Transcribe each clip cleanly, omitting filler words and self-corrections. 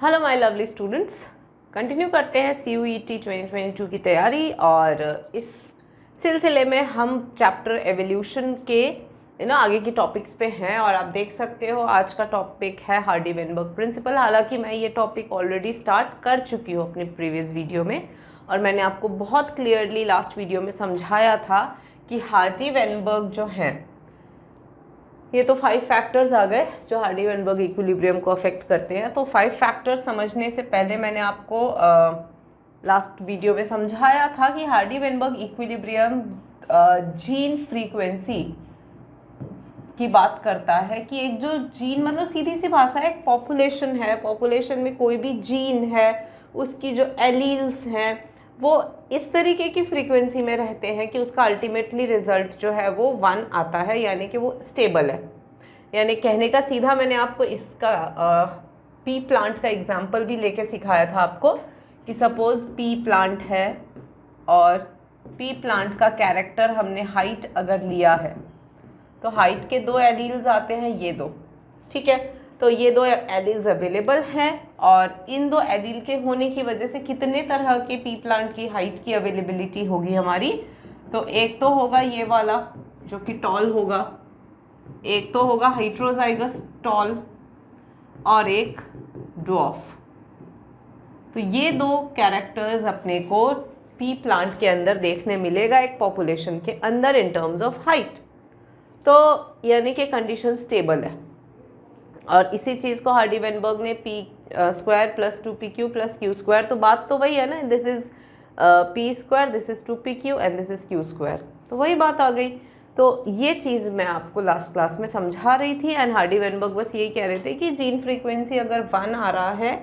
Hello my lovely students, continue करते हैं CUET 2022 की तैयारी। और इस सिलसिले में हम चैप्टर एवोल्यूशन के आगे की टॉपिक्स पे हैं। और आप देख सकते हो आज का टॉपिक है हार्डी-वेनबर्ग प्रिंसिपल। हालांकि मैं ये टॉपिक ऑलरेडी स्टार्ट कर चुकी हूँ अपने प्रीवियस वीडियो में, और मैंने आपको बहुत क्लियरली लास्ट वीडियो में समझाया था कि हार्डी-वेनबर्ग जो हैं, ये तो 5 फैक्टर्स आ गए जो हार्डी-वेनबर्ग इक्विलिब्रियम को अफेक्ट करते हैं। तो 5 फैक्टर्स समझने से पहले मैंने आपको लास्ट वीडियो में समझाया था कि हार्डी-वेनबर्ग इक्विलिब्रियम जीन फ्रीक्वेंसी की बात करता है कि एक जो जीन, मतलब सीधी सी भाषा है, एक पॉपुलेशन है, पॉपुलेशन में कोई भी जीन है, उसकी जो एलील्स हैं वो इस तरीके की फ्रीक्वेंसी में रहते हैं कि उसका अल्टीमेटली रिजल्ट जो है वो 1 आता है, यानी कि वो स्टेबल है। यानी कहने का सीधा, मैंने आपको इसका पी प्लांट का एग्जांपल भी लेके सिखाया था आपको कि सपोज पी प्लांट है और पी प्लांट का कैरेक्टर हमने हाइट अगर लिया है तो हाइट के 2 एलील्स आते हैं, ये 2, ठीक है। तो ये 2 एलील्स अवेलेबल हैं और इन 2 एलील के होने की वजह से कितने तरह के पी प्लांट की हाइट की अवेलेबिलिटी होगी हमारी। तो एक तो होगा ये वाला जो कि टॉल होगा, एक तो होगा हेटेरोजाइगस टॉल और एक ड्वार्फ। तो ये 2 कैरेक्टर्स अपने को पी प्लांट के अंदर देखने मिलेगा एक पॉपुलेशन के अंदर इन टर्म्स ऑफ हाइट। तो यानी कि कंडीशन स्टेबल है। और इसी चीज़ को हार्डी-वेनबर्ग ने P square plus 2pq plus Q square, तो बात तो वही है ना, this is P square, this is 2pq and this is Q square, तो वही बात आ गई। तो ये चीज़ मैं आपको लास्ट क्लास में समझा रही थी। एंड हार्डी-वेनबर्ग बस यही कह रहे थे कि जीन फ्रीक्वेंसी अगर 1 आ रहा है,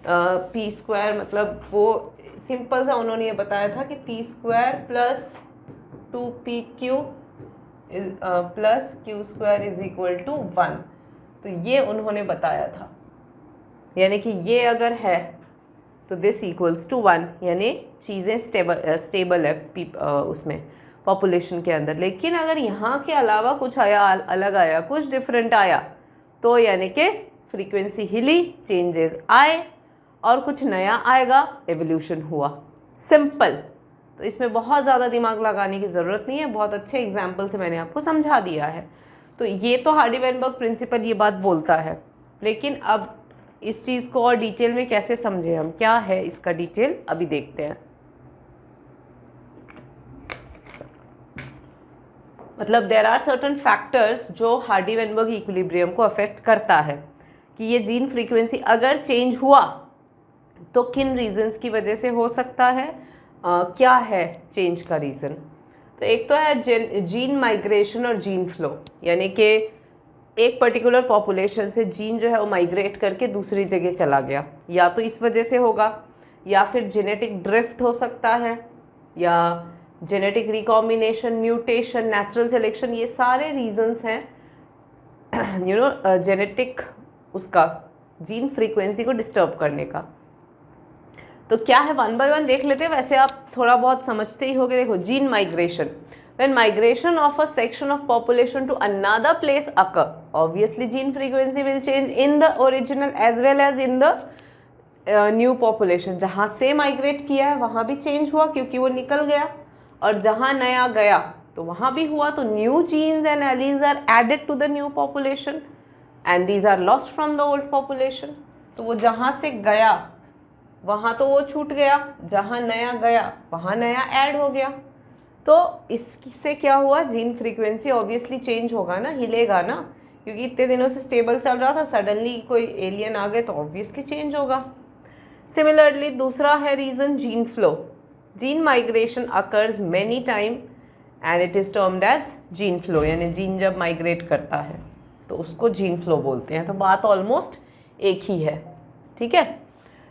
पी स्क्वायर, मतलब वो सिंपल सा उन्होंने ये बताया था कि P square plus 2pq plus Q square is equal to 1। तो ये उन्होंने बताया था, यानी कि ये अगर है तो दिस इक्वल्स टू 1, यानी चीज़ें स्टेबल है उसमें पॉपुलेशन के अंदर। लेकिन अगर यहाँ के अलावा कुछ आया, अलग आया, कुछ डिफरेंट आया, तो यानी कि फ्रीक्वेंसी हिली, चेंजेस आए और कुछ नया आएगा, एवोल्यूशन हुआ, सिंपल। तो इसमें बहुत ज़्यादा दिमाग लगाने की ज़रूरत नहीं है, बहुत अच्छे एग्जाम्पल से मैंने आपको समझा दिया है। तो ये तो हार्डी-वेनबर्ग प्रिंसिपल ये बात बोलता है, लेकिन अब इस चीज़ को और डिटेल में कैसे समझें हम, क्या है इसका डिटेल, अभी देखते हैं। मतलब देयर आर सर्टन फैक्टर्स जो हार्डी-वेनबर्ग इक्विलिब्रियम को अफेक्ट करता है कि ये जीन फ्रीक्वेंसी अगर चेंज हुआ तो किन रीजंस की वजह से हो सकता है, क्या है चेंज का रीज़न। तो एक तो है जीन माइग्रेशन और जीन फ्लो, यानी कि एक पर्टिकुलर पॉपुलेशन से जीन जो है वो माइग्रेट करके दूसरी जगह चला गया, या तो इस वजह से होगा, या फिर जेनेटिक ड्रिफ्ट हो सकता है, या genetic recombination, mutation, natural selection, ये सारे रीजंस हैं जेनेटिक उसका जीन फ्रीक्वेंसी को डिस्टर्ब करने का। तो क्या है, 1 बाय 1 देख लेते हैं। वैसे आप थोड़ा बहुत समझते ही होंगे। देखो, gene migration, when migration of a section of population to another place occur, obviously gene frequency will change in the original as well as in the new population। जहाँ से माइग्रेट किया है वहाँ भी चेंज हुआ क्योंकि वो निकल गया, और जहाँ नया गया तो वहाँ भी हुआ। तो new genes and alleles are added to the new population and these are lost from the old population. तो वो जहाँ से गया वहाँ तो वो छूट गया, जहाँ नया गया वहाँ नया ऐड हो गया। तो इससे क्या हुआ, जीन फ्रीक्वेंसी ऑब्वियसली चेंज होगा ना, हिलेगा ना, क्योंकि इतने दिनों से स्टेबल चल रहा था, सडनली कोई एलियन आ गए तो ऑब्वियसली चेंज होगा। सिमिलरली दूसरा है reason gene flow. Gene migration occurs many time and it is termed as gene flow, यानी जीन जब माइग्रेट करता है तो उसको जीन फ्लो बोलते हैं। तो बात ऑलमोस्ट एक ही है, ठीक है।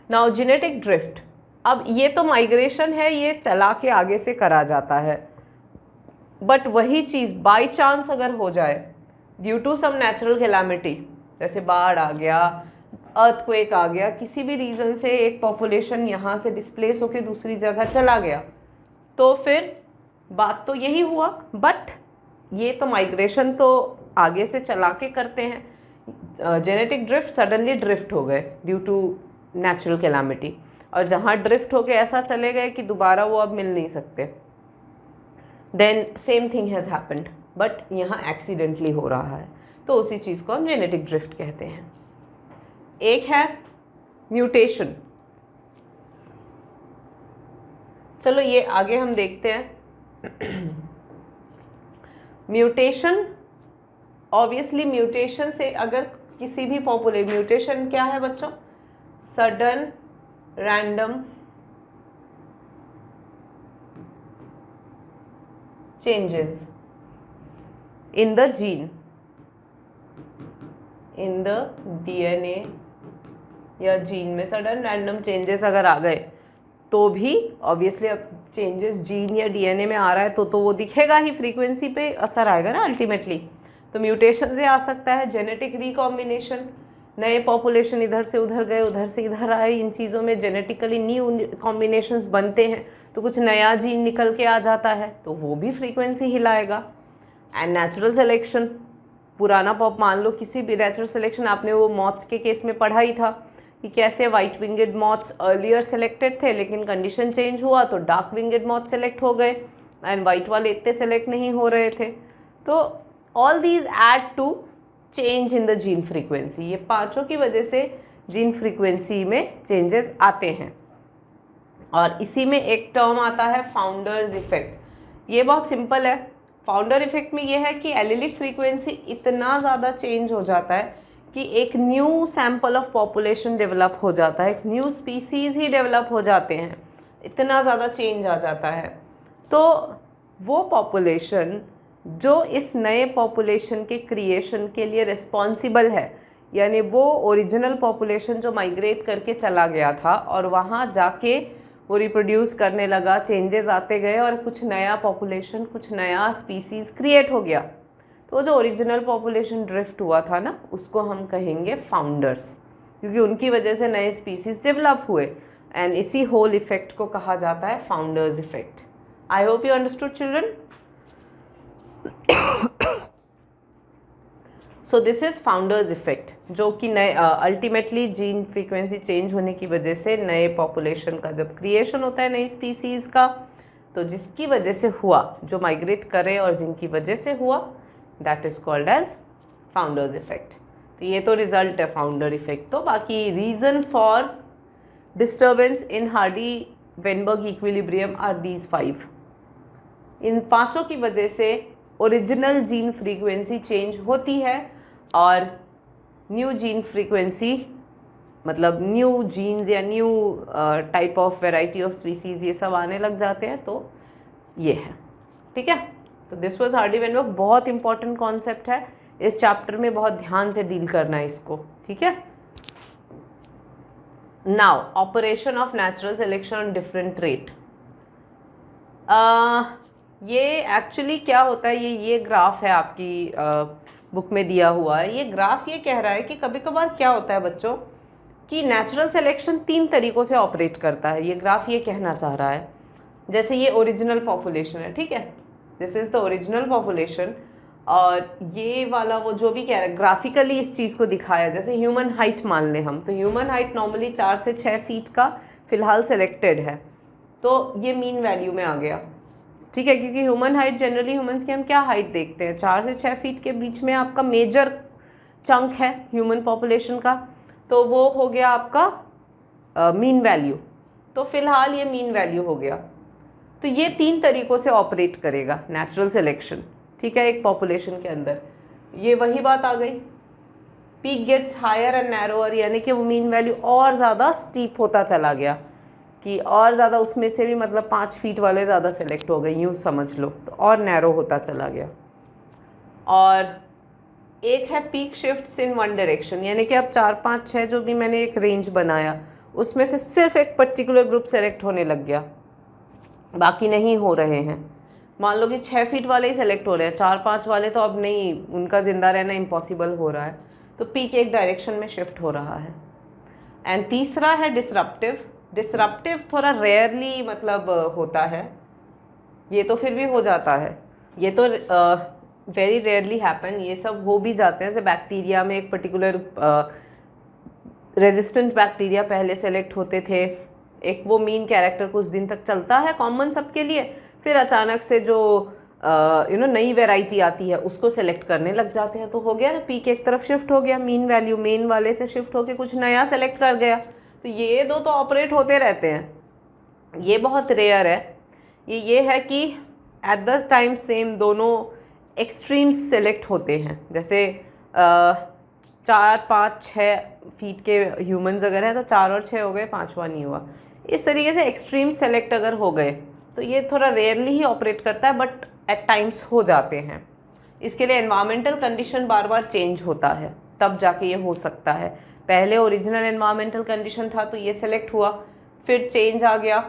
नाउ जेनेटिक ड्रिफ्ट, अब ये तो माइग्रेशन है, ये चला के आगे से करा जाता है, बट वही चीज़ बाय चांस अगर हो जाए due to some natural calamity, जैसे बाढ़ आ गया, अर्थक्वेक आ गया, किसी भी रीज़न से एक पॉपुलेशन यहाँ से डिस्प्लेस होकर दूसरी जगह चला गया, तो फिर बात तो यही हुआ। बट ये तो माइग्रेशन तो आगे से चला के करते हैं, जेनेटिक ड्रिफ्ट सडनली ड्रिफ्ट हो गए ड्यू टू नेचुरल कैलामिटी, और जहाँ ड्रिफ्ट होके ऐसा चले गए कि दोबारा वो अब मिल नहीं सकते, then same thing has happened, but यहाँ एक्सीडेंटली हो रहा है, तो उसी चीज़ को हम जेनेटिक ड्रिफ्ट कहते हैं। एक है म्यूटेशन। चलो ये आगे हम देखते हैं। म्यूटेशन, ऑब्वियसली म्यूटेशन से अगर किसी भी म्यूटेशन क्या है बच्चों? Sudden random changes in the gene, in the DNA या जीन में सडन रैंडम चेंजेस अगर आ गए तो भी ऑब्वियसली अब चेंजेस जीन या डीएनए में आ रहा है तो वो दिखेगा ही, फ्रीक्वेंसी पे असर आएगा ना अल्टीमेटली। तो म्यूटेशन से आ सकता है जेनेटिक रिकॉम्बिनेशन, नए पॉपुलेशन इधर से उधर गए, उधर से इधर आए, इन चीज़ों में जेनेटिकली न्यू कॉम्बिनेशंस बनते हैं, तो कुछ नया जीन निकल के आ जाता है, तो वो भी फ्रीक्वेंसी हिलाएगा। एंड नेचुरल सिलेक्शन, पुराना पॉप, मान लो किसी भी नेचुरल सिलेक्शन, आपने वो मॉथ्स के केस में पढ़ा ही था कि कैसे white winged moths earlier selected थे, लेकिन कंडीशन चेंज हुआ तो डार्क विंगेड मॉथ सेलेक्ट हो गए एंड वाइट वाले इतने सेलेक्ट नहीं हो रहे थे। तो all these add to change in the gene frequency, ये पांचों की वजह से जीन फ्रीक्वेंसी में चेंजेस आते हैं। और इसी में एक टर्म आता है फाउंडर्स इफेक्ट। ये बहुत सिंपल है। फाउंडर इफेक्ट में ये है कि एलिलिक फ्रीक्वेंसी इतना ज़्यादा चेंज हो जाता है कि एक new sample of population develop हो जाता है, एक न्यू स्पीसीज़ ही डेवलप हो जाते हैं, इतना ज़्यादा चेंज आ जाता है। तो वो पॉपुलेशन जो इस नए पॉपुलेशन के क्रिएशन के लिए रिस्पॉन्सिबल है, यानी वो ओरिजिनल पॉपुलेशन जो माइग्रेट करके चला गया था और वहाँ जाके वो रिप्रोड्यूस करने लगा, चेंजेस आते गए और कुछ नया पॉपुलेशन, कुछ नया स्पीसीज़ क्रिएट हो गया, तो जो ओरिजिनल पॉपुलेशन ड्रिफ्ट हुआ था ना, उसको हम कहेंगे फाउंडर्स, क्योंकि उनकी वजह से नए स्पीसीज़ डेवलप हुए। एंड इसी होल इफेक्ट को कहा जाता है founders effect. I hope you understood children. So this is founders effect, जो कि नए अल्टीमेटली जीन फ्रीक्वेंसी चेंज होने की वजह से नए पॉपुलेशन का जब क्रिएशन होता है नई स्पीसीज़ का, तो जिसकी वजह से हुआ, जो माइग्रेट करे और जिनकी वजह से हुआ, that is called as founders effect. तो ये तो रिजल्ट है फाउंडर इफेक्ट। तो बाकी reason for disturbance in Hardy Weinberg equilibrium are these 5। इन पांचों की वजह से ओरिजिनल जीन फ्रीक्वेंसी चेंज होती है और न्यू जीन फ्रीक्वेंसी, मतलब न्यू जीन्स या new type of variety of species, ये सब आने लग जाते हैं। तो ये है, ठीक है। तो दिस वाज हार्डी-वेनबर्ग, बहुत इंपॉर्टेंट कॉन्सेप्ट है, इस चैप्टर में बहुत ध्यान से डील करना है इसको, ठीक है। Now operation of natural selection on different trait. ये एक्चुअली क्या होता है, ये ग्राफ है आपकी बुक में दिया हुआ है। ये ग्राफ ये कह रहा है कि कभी कभार क्या होता है बच्चों कि नेचुरल सिलेक्शन 3 तरीक़ों से ऑपरेट करता है। ये ग्राफ ये कहना चाह रहा है, जैसे ये ओरिजिनल पॉपुलेशन है, ठीक है, this is the original population, और ये वाला वो जो भी कह रहा है ग्राफिकली इस चीज़ को दिखाया, जैसे ह्यूमन हाइट मान लें हम, तो ह्यूमन हाइट नॉर्मली 4 से 6 फीट का फ़िलहाल सेलेक्टेड है, तो ये मीन वैल्यू में आ गया, ठीक है, क्योंकि ह्यूमन हाइट जनरली ह्यूमंस की हम क्या हाइट देखते हैं, 4 से 6 फीट के बीच में आपका मेजर चंक है ह्यूमन पॉपुलेशन का, तो वो हो गया आपका मीन वैल्यू। तो फ़िलहाल ये मीन वैल्यू हो गया। तो ये 3 तरीक़ों से ऑपरेट करेगा नेचुरल सिलेक्शन, ठीक है, एक पॉपुलेशन के अंदर। ये वही बात आ गई, peak gets higher and narrower, यानी कि वो मीन वैल्यू और ज़्यादा स्टीप होता चला गया, कि और ज़्यादा उसमें से भी मतलब 5 फीट वाले ज़्यादा सेलेक्ट हो गए, यूँ समझ लो, तो और नैरो होता चला गया। और एक है peak shifts in one direction, यानी कि अब 4, 5, 6 जो भी मैंने एक रेंज बनाया, उसमें से सिर्फ एक पर्टिकुलर ग्रुप सेलेक्ट होने लग गया, बाकी नहीं हो रहे हैं। मान लो कि 6 फीट वाले ही सेलेक्ट हो रहे हैं, 4, 5 वाले तो अब नहीं, उनका ज़िंदा रहना इम्पॉसिबल हो रहा है, तो पीक एक डायरेक्शन में शिफ्ट हो रहा है। एंड तीसरा है डिसरप्टिव। डिसरप्टिव थोड़ा रेयरली मतलब होता है, ये तो फिर भी हो जाता है, ये तो वेरी रेयरली हैपन, ये सब हो भी जाते हैं। जैसे बैक्टीरिया में एक पर्टिकुलर रेजिस्टेंट बैक्टीरिया पहले सेलेक्ट होते थे। एक वो मीन कैरेक्टर कुछ दिन तक चलता है कॉमन सबके लिए, फिर अचानक से जो नई वैरायटी आती है उसको सेलेक्ट करने लग जाते हैं। तो हो गया ना, पीक एक तरफ शिफ्ट हो गया, मीन वैल्यू मेन वाले से शिफ्ट होके कुछ नया सेलेक्ट कर गया। तो ये दो तो ऑपरेट होते रहते हैं, ये बहुत रेयर है। ये है कि एट द टाइम सेम दोनों एक्सट्रीम्स सेलेक्ट होते हैं। जैसे 4, 5, 6 फीट के ह्यूमंस अगर है तो 4 और 6 हो गए, 5वां नहीं हुआ। इस तरीके से एक्सट्रीम सेलेक्ट अगर हो गए तो ये थोड़ा रेयरली ही ऑपरेट करता है, बट एट टाइम्स हो जाते हैं। इसके लिए एनवायरमेंटल कंडीशन बार बार चेंज होता है, तब जाके ये हो सकता है। पहले ओरिजिनल एनवायरमेंटल कंडीशन था तो ये सेलेक्ट हुआ, फिर चेंज आ गया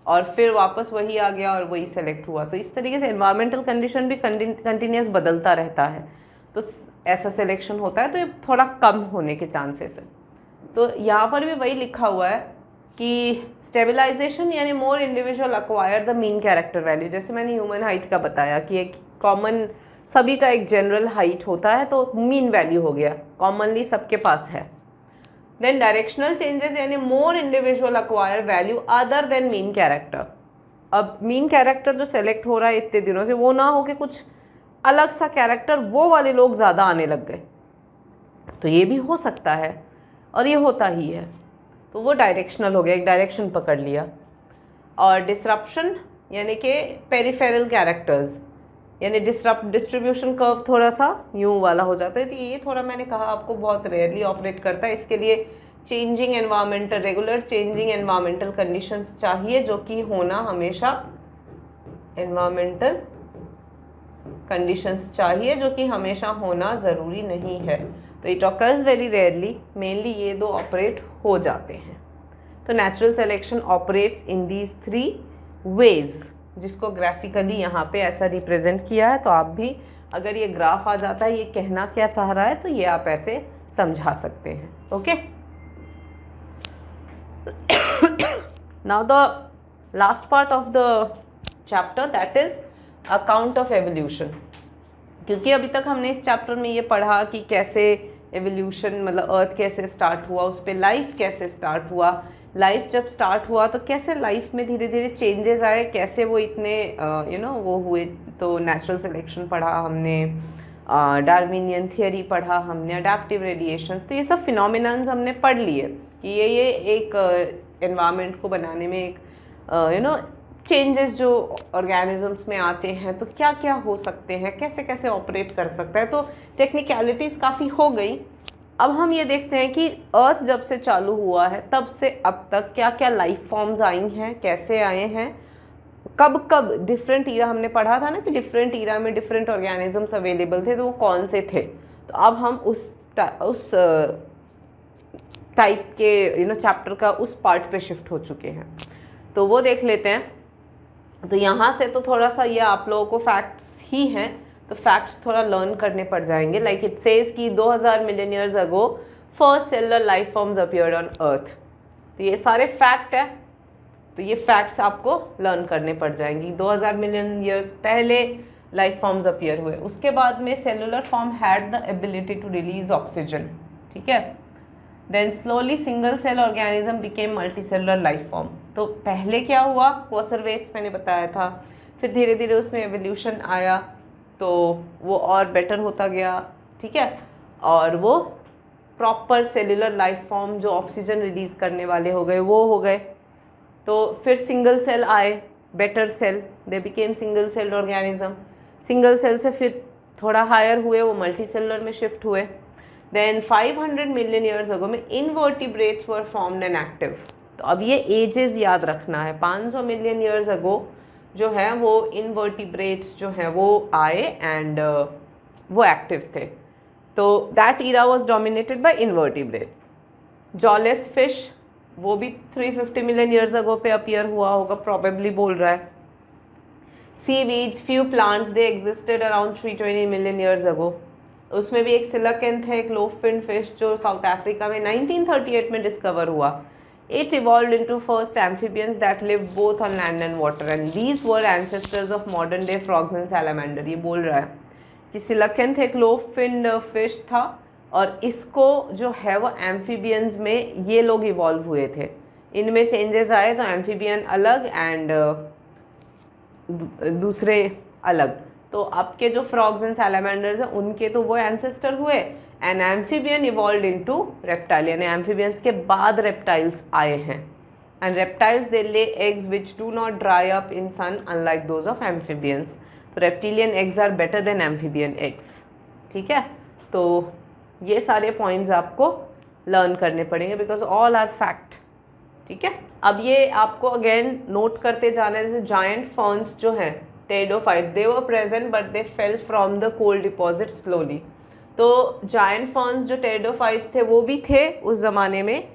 और फिर वापस वही आ गया और वही सेलेक्ट हुआ। तो इस तरीके से एनवायरमेंटल कंडीशन भी कंटिन्यूस बदलता रहता है, तो ऐसा सिलेक्शन होता है। तो ये थोड़ा कम होने के चांसेस है। तो यहाँ पर भी वही लिखा हुआ है कि स्टेबलाइजेशन यानी more individual acquire the mean character value. जैसे मैंने ह्यूमन हाइट का बताया कि एक कॉमन सभी का एक जनरल हाइट होता है, तो मीन वैल्यू हो गया, कॉमनली सबके पास है। देन डायरेक्शनल चेंजेस यानी more individual acquire value other than mean character. अब मीन कैरेक्टर जो सेलेक्ट हो रहा है इतने दिनों से, वो ना हो कि कुछ अलग सा कैरेक्टर वो वाले लोग ज़्यादा आने लग गए, तो ये भी हो सकता है और ये होता ही है। तो वो डायरेक्शनल हो गया, एक डायरेक्शन पकड़ लिया। और डिसरप्शन यानी कि पेरिफेरल कैरेक्टर्स, यानी डिस्ट्रीब्यूशन कर्व थोड़ा सा यूँ वाला हो जाता है। तो ये थोड़ा मैंने कहा आपको बहुत रेयरली ऑपरेट करता है। इसके लिए changing environmental, regular changing environmental conditions चाहिए, जो कि होना हमेशा एनवायरमेंटल कंडीशंस चाहिए, जो कि हमेशा होना ज़रूरी नहीं है। तो it occurs very rarely, mainly ये दो ऑपरेट हो जाते हैं। तो natural selection operates in these 3 ways, जिसको ग्राफिकली यहाँ पे ऐसा रिप्रेजेंट किया है। तो आप भी अगर ये ग्राफ आ जाता है ये कहना क्या चाह रहा है, तो ये आप ऐसे समझा सकते हैं। Okay, now the last part of the chapter, that is account of evolution. क्योंकि अभी तक हमने इस चैप्टर में ये पढ़ा कि कैसे एवोल्यूशन, मतलब अर्थ कैसे स्टार्ट हुआ, उस पर लाइफ कैसे स्टार्ट हुआ, लाइफ जब स्टार्ट हुआ तो कैसे लाइफ में धीरे धीरे चेंजेस आए, कैसे वो इतने वो हुए। तो नेचुरल सिलेक्शन पढ़ा हमने, डार्विनियन थियरी पढ़ा हमने, अडैप्टिव रेडिएशंस, तो ये सब फिनोमिनन्स हमने पढ़ लिए कि ये एक एनवायरनमेंट को बनाने में एक चेंजेस जो ऑर्गेनिजम्स में आते हैं तो क्या क्या हो सकते हैं, कैसे कैसे ऑपरेट कर सकता है। तो टेक्निकलिटीज़ काफ़ी हो गई। अब हम ये देखते हैं कि अर्थ जब से चालू हुआ है तब से अब तक क्या क्या लाइफ फॉर्म्स आई हैं, कैसे आए हैं, कब कब डिफरेंट ईरा, हमने पढ़ा था ना कि डिफरेंट ईरा में डिफरेंट ऑर्गेनिजम्स अवेलेबल थे, तो वो कौन से थे। तो अब हम उस टाइप के चैप्टर का उस पार्ट पे शिफ्ट हो चुके हैं, तो वो देख लेते हैं। तो यहाँ से तो थोड़ा सा ये आप लोगों को फैक्ट्स ही हैं, तो फैक्ट्स थोड़ा लर्न करने पड़ जाएंगे। लाइक इट सेज कि 2000 million years ago first cellular life forms appeared on earth. तो ये सारे फैक्ट है, तो ये फैक्ट्स आपको लर्न करने पड़ जाएंगी। 2000 मिलियन ईयर्स पहले लाइफ फॉर्म्स अपीयर हुए। उसके बाद में cellular form had the ability to release oxygen, ठीक है। Then slowly single cell organism became multi cellular life form. तो पहले क्या हुआ, क्वार्टरवेव्स मैंने बताया था, फिर धीरे धीरे उसमें एवोल्यूशन आया तो वो और बेटर होता गया, ठीक है। और वो प्रॉपर सेलुलर लाइफ फॉर्म जो ऑक्सीजन रिलीज़ करने वाले हो गए वो हो गए। तो फिर सिंगल सेल आए, better cell, they became single cell organism. Single cell से फिर थोड़ा हायर हुए, वो मल्टी सेलुलर में शिफ्ट हुए। देन 500 मिलियन ईयर्स अगो में invertebrates were formed and active. तो अब ये एजेस याद रखना है। 500 मिलियन ईयर्स अगो जो है वो इनवर्टिब्रेट्स जो हैं वो आए एंड वो एक्टिव थे। तो that era was dominated by invertebrate. Jawless fish वो भी 350 मिलियन ईयर्स अगो पे अपीयर हुआ होगा, प्रॉबेबली बोल रहा है। Seaweeds, few plants, they existed around 320 million years ago. उसमें भी एक सिलकेंथ है, एक लोफ फिन फिश जो साउथ अफ्रीका में 1938 में डिस्कवर हुआ। It evolved into first amphibians that lived both on land and water, and these were ancestors of modern day frogs and salamander। ये बोल रहा है कि सिलकेंथ एक लोफ फिन फिश था और इसको जो है वो एम्फीबियंस में ये लोग इवॉल्व हुए थे, इनमें चेंजेस आए तो एम्फीबियन अलग एंड दूसरे अलग। तो आपके जो फ्रॉग्स एंड सैलामेंडर्स हैं उनके तो वो एंसेस्टर हुए, and amphibian evolve into reptile, यानी एम्फीबियंस के बाद रेप्टाइल्स आए हैं। And reptiles they lay eggs which do not dry up in sun unlike those of amphibians. तो reptilian eggs are better than amphibian eggs. ठीक है, तो ये सारे पॉइंट्स आपको लर्न करने पड़ेंगे बिकॉज ऑल आर फैक्ट। ठीक है, अब ये आपको अगेन नोट करते जाना है, जैसे जायंट फर्न्स जो हैं pteridophytes, they were present but they fell from the coal deposit slowly. तो जायंट फर्न्स जो टेरिडोफाइट्स थे वो भी थे उस ज़माने में,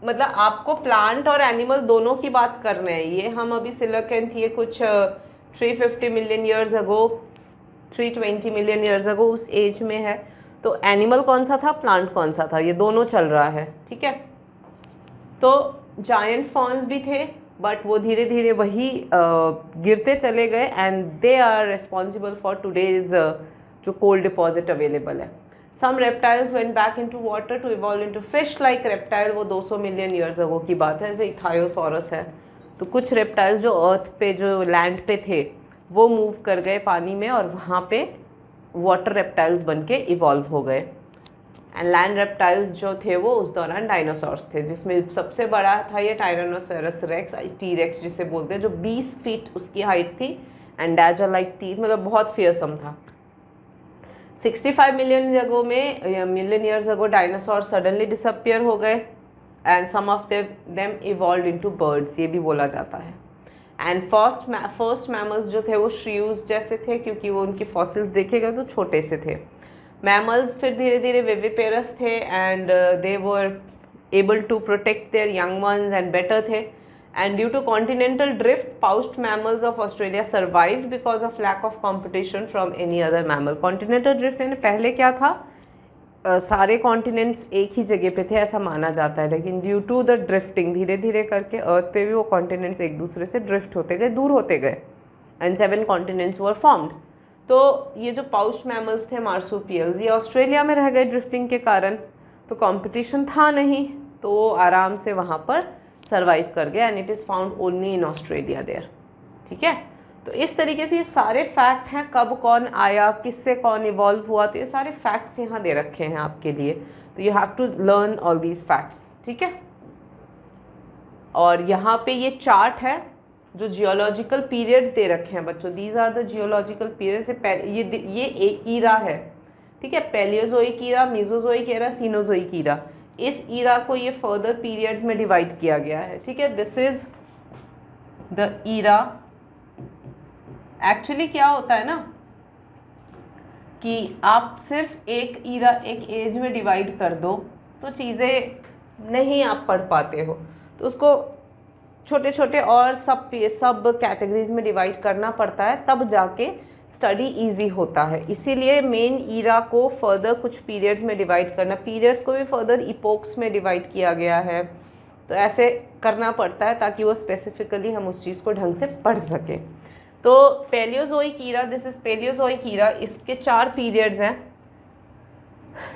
मतलब आपको प्लांट और एनिमल दोनों की बात कर रहे हैं। ये हम अभी सिलिकन थी कुछ 350 मिलियन ईयर्स अगो, 320 मिलियन ईयर्स अगो उस एज में है। तो एनिमल कौन सा था, प्लांट कौन सा था, ये दोनों चल रहा है। ठीक है, तो जायंट फर्न्स भी थे बट वो धीरे धीरे वही गिरते चले गए and they are responsible for today's जो कोल डिपॉजिट अवेलेबल है। Some reptiles went back into water to evolve into fish like reptile, वो 200 मिलियन ईयर्स अगो की बात है, जैसे इथायोसॉरस है। तो कुछ रेप्टाइल जो अर्थ पे जो लैंड पे थे वो मूव कर गए पानी में और वहाँ पे वाटर रेप्टाइल्स बन के इवॉल्व हो गए। एंड लैंड रेप्टाइल्स जो थे वो उस दौरान डायनासोर्स थे, जिसमें सबसे बड़ा था ये टायरानोसोरस रेक्स, टी-रेक्स जिसे बोलते हैं, जो 20 फीट उसकी हाइट थी एंड डैजर लाइक टीथ, मतलब बहुत फियरसम था। 65 million years ago dinosaur suddenly disappear हो गए and some of them evolve into birds, ये भी बोला जाता है। एंड फर्स्ट मैमल्स जो थे वो श्रीव्स जैसे थे, क्योंकि वो उनकी फॉसिल्स देखे गए तो छोटे से थे। मैमल्स फिर धीरे धीरे विविपेरस थे and they were able to protect their young ones and better थे। And due to continental drift pouched mammals of Australia survived because of lack of competition from any other mammal. Continental drift यानी पहले क्या था, सारे continents एक ही जगह पे थे ऐसा माना जाता है, लेकिन ड्यू टू द ड्रिफ्टिंग धीरे धीरे करके अर्थ पे भी वो कॉन्टिनेंट्स एक दूसरे से ड्रिफ्ट होते गए, दूर होते गए एंड 7 कॉन्टिनेंट्स वर फॉर्म्ड। तो ये जो पाउच्ड मैमल्स थे मार्सुपियल्स, ये ऑस्ट्रेलिया में रह गए ड्रिफ्टिंग के कारण, तो कंपटीशन था नहीं, तो आराम से वहाँ पर सर्वाइव कर गया and it is found only in Australia there. ठीक है, तो इस तरीके से ये सारे फैक्ट हैं, कब कौन आया, किससे कौन इवॉल्व हुआ, तो ये सारे फैक्ट्स यहाँ दे रखे हैं आपके लिए। तो you have to learn all these facts. ठीक है, और यहाँ पे ये चार्ट है जो जियोलॉजिकल पीरियड्स दे रखे हैं बच्चों, these are the geological periods. ये एक ईरा है। ठीक है, Paleozoic era, Mesozoic era, Cenozoic era. इस ईरा को ये फर्दर पीरियड्स में डिवाइड किया गया है। ठीक है, this is the era. Actually क्या होता है ना कि आप सिर्फ एक ईरा एक एज में डिवाइड कर दो तो चीज़ें नहीं आप पढ़ पाते हो, तो उसको छोटे छोटे और सब कैटेगरीज में डिवाइड करना पड़ता है, तब जाके स्टडी इजी होता है। इसीलिए मेन ईरा को फर्दर कुछ पीरियड्स में डिवाइड करना, पीरियड्स को भी फर्दर इपोक्स में डिवाइड किया गया है, तो ऐसे करना पड़ता है ताकि वो स्पेसिफिकली हम उस चीज़ को ढंग से पढ़ सकें। तो Paleozoic era, this is Paleozoic era, इसके 4 पीरियड्स हैं,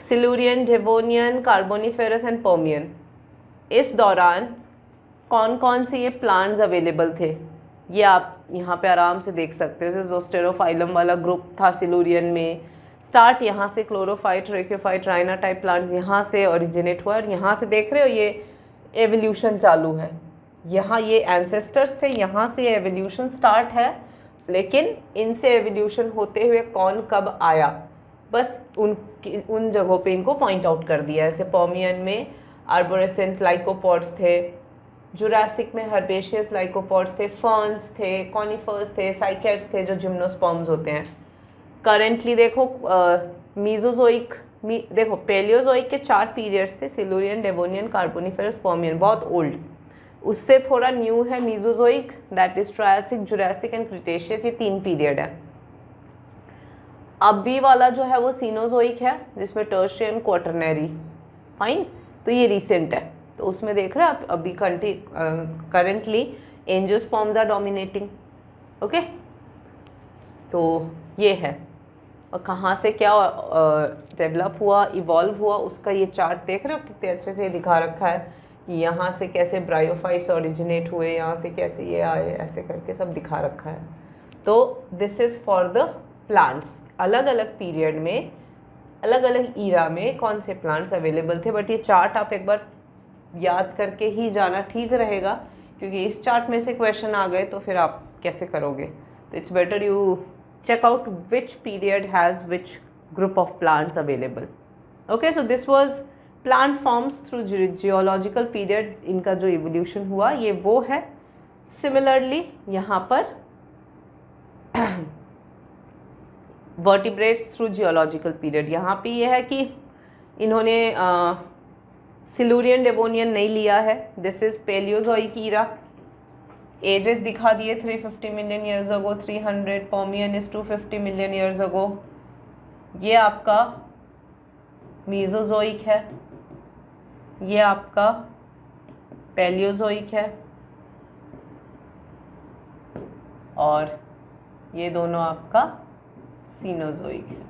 Silurian, Devonian, Carboniferous and Permian. इस दौरान कौन कौन से ये प्लांट्स अवेलेबल थे ये आप यहाँ पे आराम से देख सकते हो। जैसे जोस्टेरोफाइलम वाला ग्रुप था सिल्यूरियन में, स्टार्ट यहाँ से क्लोरोफाइट, रेक्योफाइट, राइना टाइप प्लांट यहाँ से ओरिजिनेट हुआ, और यहाँ से देख रहे हो ये एवोल्यूशन चालू है। यहाँ ये एंसेस्टर्स थे, यहाँ से एवोल्यूशन स्टार्ट है, लेकिन इनसे एवोल्यूशन होते हुए कौन कब आया, बस उन जगहों पे इनको पॉइंट आउट कर दिया। जैसे पर्मियन में आर्बोरेसेंट लाइकोपॉड्स थे, जुरासिक में हर्बेशियस लाइकोपॉड्स थे, फर्न्स थे, कॉनिफर्स थे, साइकेड्स थे जो जिम्नोस्पर्म्स होते हैं। करेंटली देखो मीजोजोइक, देखो पैलियोजोइक के 4 पीरियड्स थे, सिल्यूरियन, डेवोनियन, कार्बोनिफेरस, पर्मियन, बहुत ओल्ड। उससे थोड़ा न्यू है Mesozoic, that is Triassic, Jurassic and Cretaceous, ये 3 पीरियड है। अभी वाला जो है वो सीनोजोइक है, जिसमें टर्शियन, क्वाटरनरी, फाइन, तो ये रिसेंट है। तो उसमें देख रहे हैं आप अभी currently angiosperms are dominating. Okay, तो ये है। और कहाँ से क्या डेवलप हुआ, इवॉल्व हुआ, उसका ये चार्ट देख रहे हो कितने अच्छे से दिखा रखा है कि यहाँ से कैसे ब्रायोफाइट्स ओरिजिनेट हुए, यहाँ से कैसे ये आए, ऐसे करके सब दिखा रखा है। तो this is for the plants, अलग अलग पीरियड में, अलग अलग ईरा में कौन से प्लांट्स अवेलेबल थे। बट ये चार्ट आप एक बार याद करके ही जाना ठीक रहेगा, क्योंकि इस चार्ट में से क्वेश्चन आ गए तो फिर आप कैसे करोगे। तो it's better you check out which period has which group of plants available. Okay, so this was plant forms through geological periods, इनका जो evolution हुआ ये वो है। Similarly यहाँ पर vertebrates through geological period, यहाँ पे ये है कि इन्होंने सिलूरियन डेवोनियन नहीं लिया है। This is Paleozoic era, ages दिखा दिए 350 million years ago, 300, Permian is 250 million years ago. ये आपका मीजोजोइक है, ये आपका पेलियोजोइक है, और ये दोनों आपका सीनोजोइक है।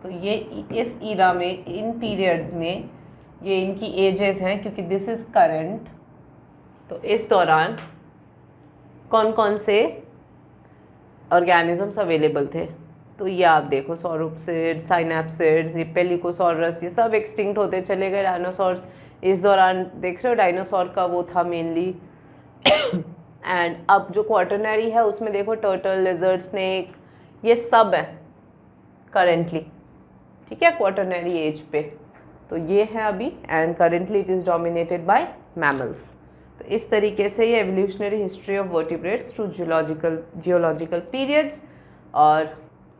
तो ये इस ईरा में, इन पीरियड्स में ये इनकी एजेस हैं, क्योंकि दिस इज करंट। तो इस दौरान कौन कौन से ऑर्गेनिजम्स अवेलेबल थे, तो ये आप देखो सॉरोप्सिड, साइनेप्सिड्स, ये पेलिकोसॉरस, ये सब एक्सटिंक्ट होते चले गए। डायनासोर्स इस दौरान देख रहे हो, डायनासोर का वो था मेनली। एंड अब जो क्वाटरनरी है उसमें देखो टर्टल, लिजर्ड, स्नेक, ये सब है करेंटली, ठीक है, क्वाटरनरी एज पे। तो ये है अभी, and currently it is dominated by mammals. तो इस तरीके से ये evolutionary history of vertebrates through geological periods. और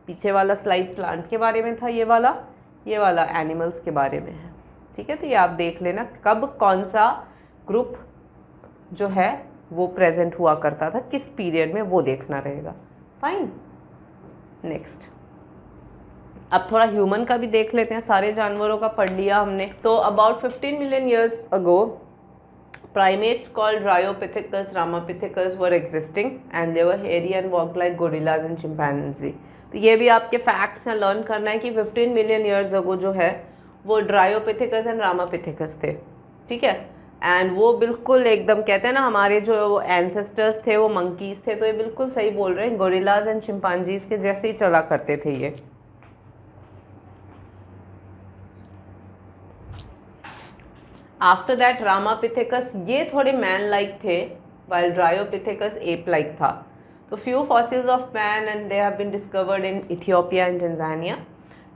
पीछे वाला स्लाइड प्लांट के बारे में था, ये वाला एनिमल्स के बारे में है, ठीक है। तो ये आप देख लेना कब कौन सा ग्रुप जो है वो प्रेजेंट हुआ करता था, किस पीरियड में, वो देखना रहेगा। Fine, next. अब थोड़ा ह्यूमन का भी देख लेते हैं, सारे जानवरों का पढ़ लिया हमने। तो about 15 million years ago primates called Dryopithecus, Ramapithecus were existing and they were hairy and walked like gorillas and chimpanzee. तो ये भी आपके फैक्ट्स हैं, लर्न करना है कि 15 मिलियन ईयर्स अगो जो है वो Dryopithecus एंड Ramapithecus थे, ठीक है। एंड वो बिल्कुल एकदम कहते हैं ना हमारे जो एंसेस्टर्स थे वो मंकीज़ थे, तो ये बिल्कुल सही बोल रहे हैं, गोरिल्लाज एंड चिंपांजीज के जैसे ही चला करते थे ये। आफ्टर दैट रामापिथेकस, ये थोड़े मैन लाइक थे, वाइल ड्रायोपिथेकस एप लाइक था। तो few fossils of man and they have been discovered in Ethiopia and Tanzania.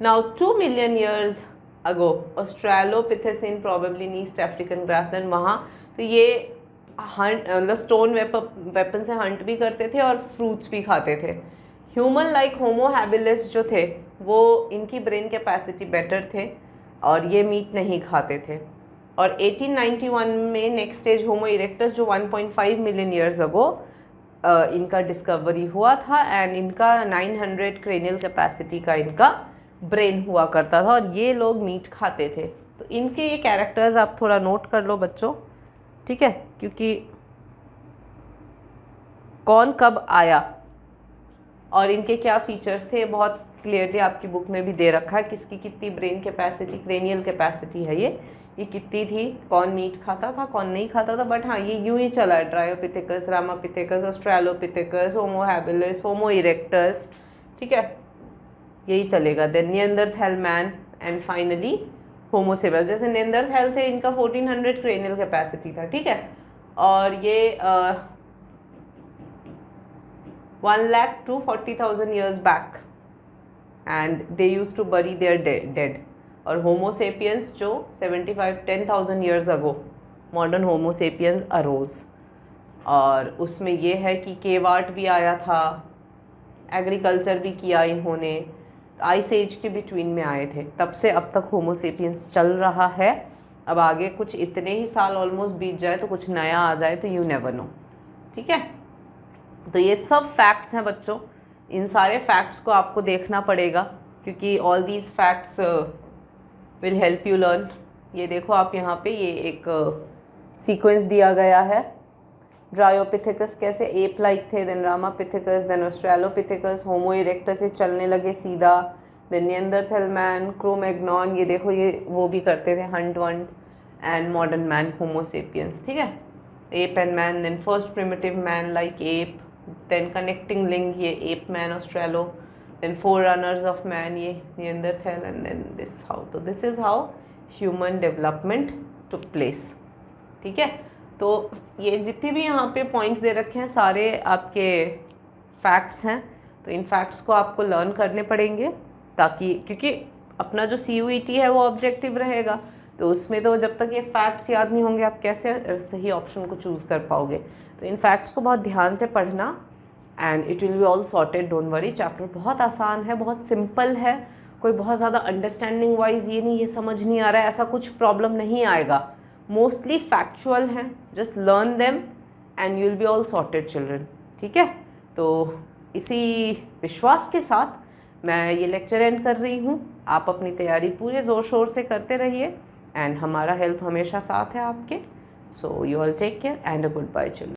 Now 2 million years ago Australopithecine probably in East African grassland, वहाँ तो ये Hunt मतलब stone weapon से Hunt भी करते थे और फ्रूट्स भी खाते थे। ह्यूमन लाइक होमो हैबिलिस जो थे वो इनकी ब्रेन कैपेसिटी बेटर थे और ये मीट नहीं खाते थे। और 1891 में नेक्स्ट स्टेज होमो इरेक्टस जो 1.5 मिलियन ईयर्स अगो इनका डिस्कवरी हुआ था, एंड इनका 900 क्रेनियल कैपेसिटी का इनका ब्रेन हुआ करता था और ये लोग मीट खाते थे। तो इनके ये कैरेक्टर्स आप थोड़ा नोट कर लो बच्चों, ठीक है, क्योंकि कौन कब आया और इनके क्या फीचर्स थे बहुत क्लियरली आपकी बुक में भी दे रखा है। किसकी कितनी ब्रेन कैपेसिटी, क्रेनियल कैपेसिटी है ये कितनी थी, कौन मीट खाता था, कौन नहीं खाता था। बट हाँ, ये यूं ही चला है, Dryopithecus, Ramapithecus, Australopithecus, Homo habilis, Homo erectus, ठीक है, यही चलेगा। Then Neanderthal man and finally Homo sapiens. जैसे निएंडरथैल थे, इनका 1400 क्रेनियल कैपेसिटी था, ठीक है, और ये 1,00,000 to 40,000 years back and they used to bury their dead. और होमो सेपियंस जो 10,000 years ago मॉडर्न होमो सेपियंस अरोज, और उसमें ये है कि केव आर्ट भी आया था, एग्रीकल्चर भी किया इन्होंने, आइस एज के बिटवीन में आए थे, तब से अब तक होमो सेपियंस चल रहा है। अब आगे कुछ इतने ही साल ऑलमोस्ट बीत जाए तो कुछ नया आ जाए, तो यू नेवर नो, ठीक है। तो ये सब फैक्ट्स हैं बच्चों, इन सारे फैक्ट्स को आपको देखना पड़ेगा क्योंकि all these facts will help you learn. ये देखो आप यहाँ पे, ये एक सीक्वेंस दिया गया है, ड्रायोपिथेकस कैसे एप लाइक थे, देन रामापिथेकस, देन ऑस्ट्रेलोपिथेकस, होमो इरेक्टस से चलने लगे सीधा, देन निएंडरथल मैन, क्रोमैग्नॉन, ये देखो ये वो भी करते थे हंट वंट, एंड मॉडर्न मैन होमोसेपियंस, ठीक है, ape and man, then first primitive man like ape, then connecting link ये ape man Australo, then forerunners of man ये Neanderthal, and then this how, तो this is how human development took place, ठीक है। तो ये जितने भी यहाँ पे पॉइंट्स दे रखे हैं सारे आपके फैक्ट्स हैं, तो इन फैक्ट्स को आपको लर्न करने पड़ेंगे, ताकि क्योंकि अपना जो CUET है वो ऑब्जेक्टिव रहेगा, तो उसमें तो जब तक ये फैक्ट्स याद नहीं होंगे आप कैसे सही ऑप्शन को चूज़ कर पाओगे। तो इन फैक्ट्स को बहुत ध्यान से पढ़ना, and it will be all sorted, don't worry. Chapter बहुत आसान है, बहुत सिंपल है, कोई बहुत ज़्यादा अंडरस्टैंडिंग वाइज ये नहीं, ये समझ नहीं आ रहा है, ऐसा कुछ प्रॉब्लम नहीं आएगा। मोस्टली फैक्चुअल हैं, just learn them and you will be all sorted children, ठीक है। तो इसी विश्वास के साथ मैं ये लेक्चर एंड कर रही हूँ। आप अपनी तैयारी पूरे ज़ोर शोर से करते रहिए, एंड हमारा हेल्प हमेशा साथ है आपके। So you all take care and a good bye children.